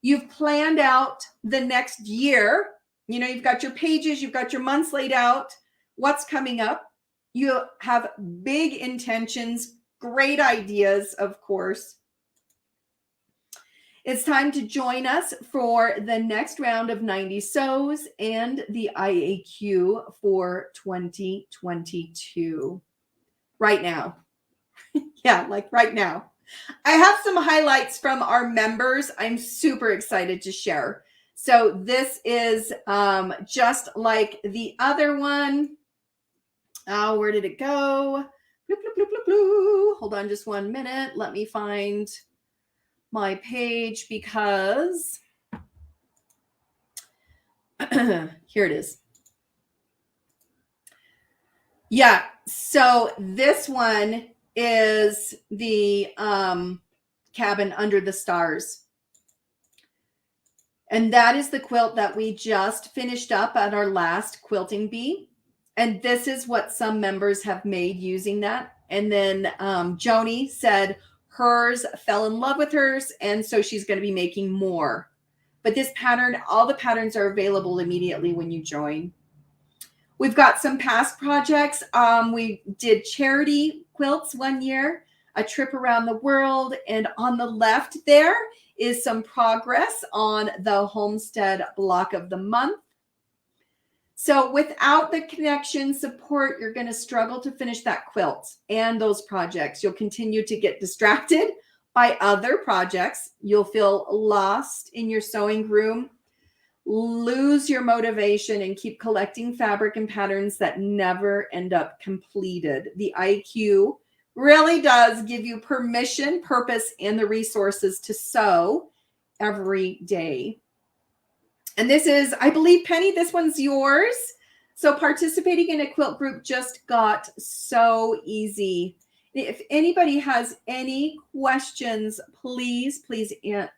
You've planned out the next year. You know, you've got your pages, you've got your months laid out, what's coming up. You have big intentions, great ideas, of course. It's time to join us for the next round of 90 sews and the IAQ for 2022. Right now. Yeah, like right now. I have some highlights from our members I'm super excited to share. So this is just like the other one. Oh, where did it go? Bloop, bloop, bloop, bloop, bloop. Hold on just 1 minute. Let me find my page because here it is. Yeah, so this one is the Cabin Under the Stars. And that is the quilt that we just finished up at our last quilting bee. And this is what some members have made using that. And then Joni said hers fell in love with hers, and so she's going to be making more. But this pattern, all the patterns are available immediately when you join. We've got some past projects. We did charity quilts one year, a trip around the world, and on the left there is some progress on the Homestead Block of the Month. So without the connection support, you're going to struggle to finish that quilt and those projects. You'll continue to get distracted by other projects. You'll feel lost in your sewing room, lose your motivation, and keep collecting fabric and patterns that never end up completed. The IQ really does give you permission, purpose, and the resources to sew every day. And this is, I believe, Penny, this one's yours. So participating in a quilt group just got so easy. If anybody has any questions, please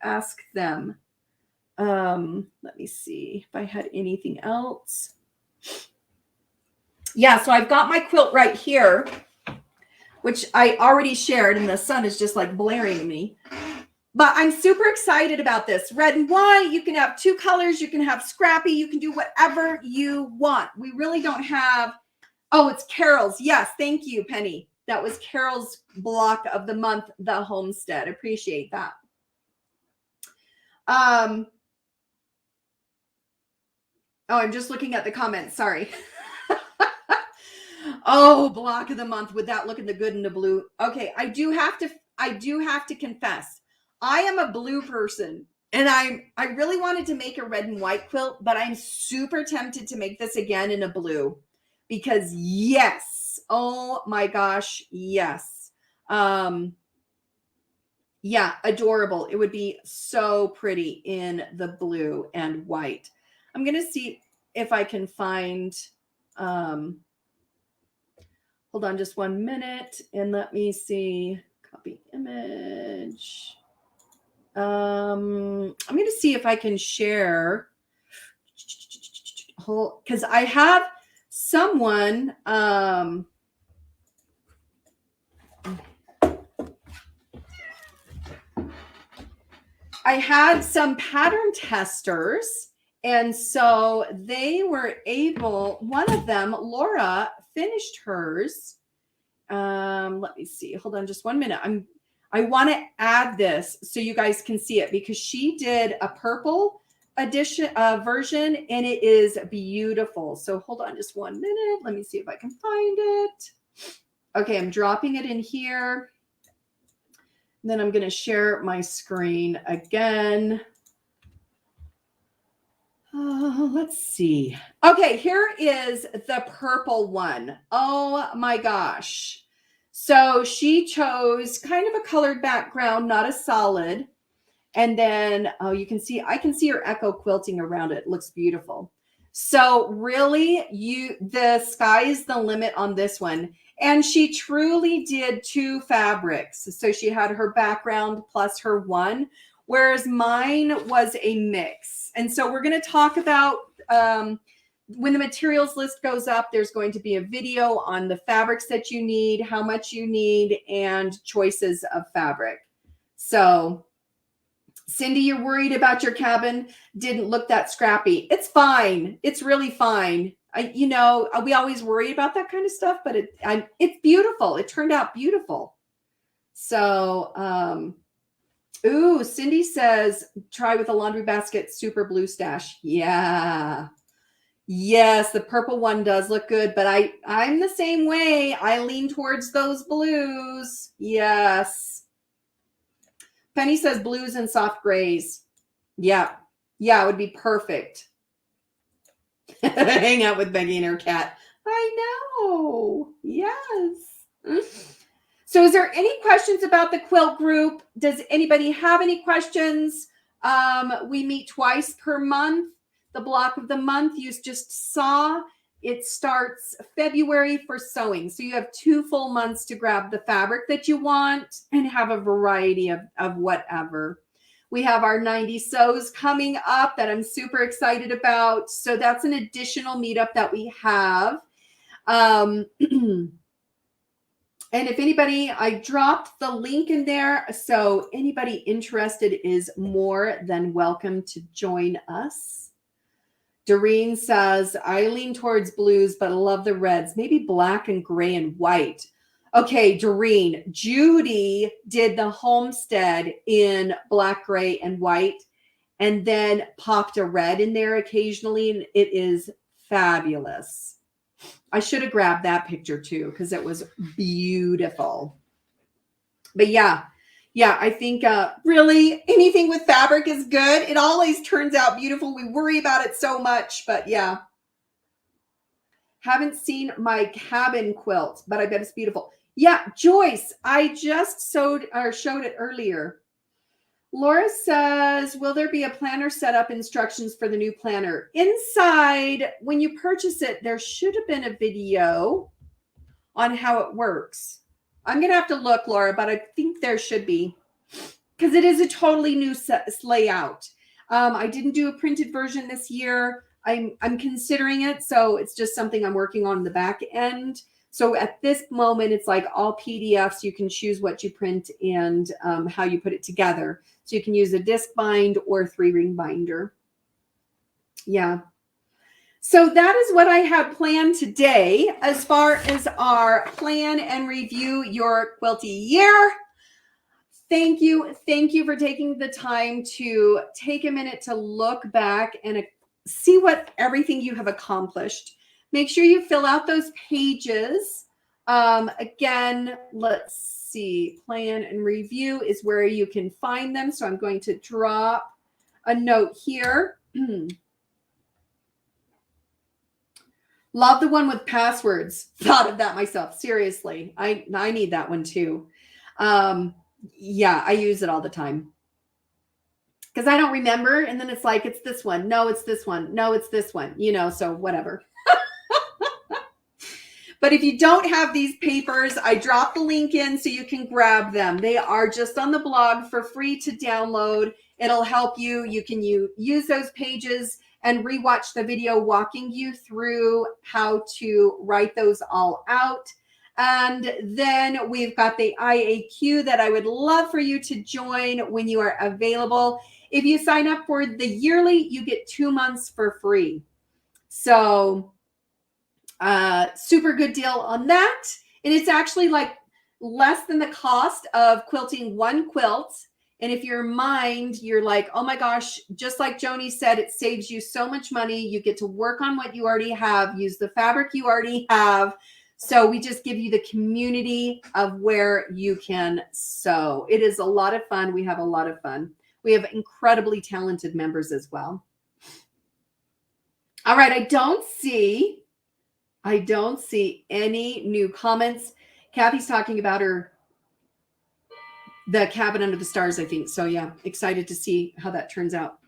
ask them. Let me see if I had anything else. Yeah, so I've got my quilt right here, which I already shared, and the sun is just like blaring at me. But I'm super excited about this. Red and white, you can have two colors, you can have scrappy, you can do whatever you want. We really don't have, oh, it's Carol's. Yes, thank you, Penny. That was Carol's block of the month, the Homestead. Appreciate that. Oh, I'm just looking at the comments. Sorry. Oh, block of the month. Would that look in the good and the blue? Okay, I do have to confess, I am a blue person, and I really wanted to make a red and white quilt, but I'm super tempted to make this again in a blue because yes, oh my gosh, yes. Yeah, adorable. It would be so pretty in the blue and white. I'm going to see if I can find, hold on just 1 minute and let me see. Copy image. I'm going to see if I can share, because I have someone, I had some pattern testers, and so they were able, one of them, Laura, finished hers. Let me see. Hold on just 1 minute. I want to add this so you guys can see it because she did a purple edition version and it is beautiful. So hold on just 1 minute. Let me see if I can find it. Okay, I'm dropping it in here. Then I'm going to share my screen again. Let's see. Okay, here is the purple one. Oh my gosh. So she chose kind of a colored background, not a solid. And then, oh, you can see, I can see her echo quilting around it. It looks beautiful. So really, the sky is the limit on this one. And she truly did 2 fabrics. So she had her background plus her one, whereas mine was a mix. And so we're going to talk about, when the materials list goes up, there's going to be a video on the fabrics that you need, how much you need, and choices of fabric. So Cindy, you're worried about your cabin didn't look that scrappy. It's fine. It's really fine. We always worry about that kind of stuff, but it's beautiful. It turned out beautiful. So, ooh, Cindy says, try with a laundry basket, super blue stash. Yeah. Yes, the purple one does look good, but I'm the same way. I lean towards those blues. Yes. Penny says blues and soft grays. Yeah. Yeah, it would be perfect. Hang out with Becky and her cat. I know. Yes. So is there any questions about the quilt group? Does anybody have any questions? We meet twice per month. The block of the month you just saw, it starts February for sewing. So you have 2 full months to grab the fabric that you want and have a variety of whatever. We have our 90 sews coming up that I'm super excited about. So that's an additional meetup that we have. And if anybody, I dropped the link in there. So anybody interested is more than welcome to join us. Doreen says, I lean towards blues, but I love the reds. Maybe black and gray and white. Okay, Doreen, Judy did the homestead in black, gray, and white, and then popped a red in there occasionally, and it is fabulous. I should have grabbed that picture too, because it was beautiful. But yeah, I think really anything with fabric is good. It always turns out beautiful. We worry about it so much, but yeah. Haven't seen my cabin quilt, but I bet it's beautiful. Yeah, Joyce, I just showed it earlier. Laura says, will there be a planner setup instructions for the new planner? Inside, when you purchase it, there should have been a video on how it works. I'm going to have to look, Laura, but I think there should be because it is a totally new layout. I didn't do a printed version this year. I'm considering it, so it's just something I'm working on the back end. So at this moment, it's like all PDFs. You can choose what you print and how you put it together. So you can use a disc bind or 3-ring binder. Yeah. So that is what I had planned today as far as our plan and review your quilty year. Thank you. Thank you for taking the time to take a minute to look back and see what everything you have accomplished. Make sure you fill out those pages. Again, let's see. Plan and review is where you can find them. So I'm going to drop a note here. Love the one with passwords. Thought of that myself. Seriously. I need that one too. Yeah, I use it all the time. Because I don't remember. And then it's like, it's this one. No, it's this one. No, it's this one. You know, so whatever. But if you don't have these papers, I dropped the link in so you can grab them. They are just on the blog for free to download. It'll help you. You can use those pages and rewatch the video walking you through how to write those all out. And then we've got the IAQ that I would love for you to join when you are available. If you sign up for the yearly, you get 2 months for free. So super good deal on that. And it's actually like less than the cost of quilting one quilt. And if your mind, you're like, oh my gosh, just like Joni said, it saves you so much money. You get to work on what you already have, use the fabric you already have. So we just give you the community of where you can sew. It is a lot of fun. We have a lot of fun. We have incredibly talented members as well. All right, I don't see any new comments. Kathy's talking about the cabin under the stars, I think. So yeah, excited to see how that turns out.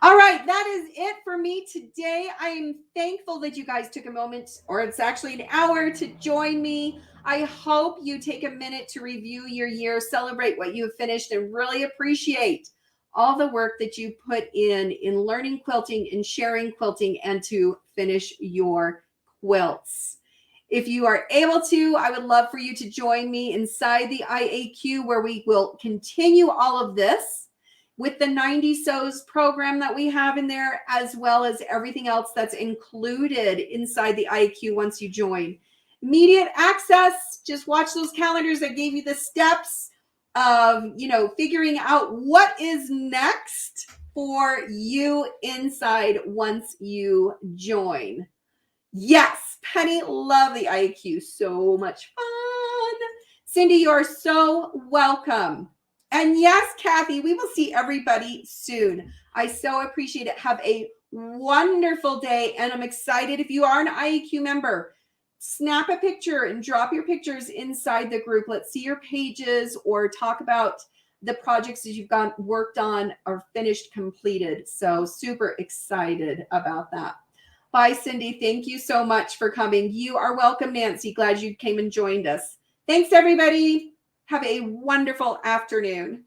All right, that is it for me today. I am thankful that you guys took a moment, or it's actually an hour, to join me. I hope you take a minute to review your year, celebrate what you have finished, and really appreciate all the work that you put in learning quilting and sharing quilting and to finish your quilts. If you are able to, I would love for you to join me inside the IAQ, where we will continue all of this with the 90 Sews program that we have in there, as well as everything else that's included inside the IAQ once you join. Immediate access, just watch those calendars that gave you the steps of, figuring out what is next for you inside once you join. Yes, Penny, love the IAQ. So much fun. Cindy, you're so welcome. And yes, Kathy, we will see everybody soon. I so appreciate it. Have a wonderful day. And I'm excited. If you are an IAQ member, snap a picture and drop your pictures inside the group. Let's see your pages or talk about the projects that you've worked on or finished, completed. So super excited about that. Bye, Cindy. Thank you so much for coming. You are welcome, Nancy. Glad you came and joined us. Thanks, everybody. Have a wonderful afternoon.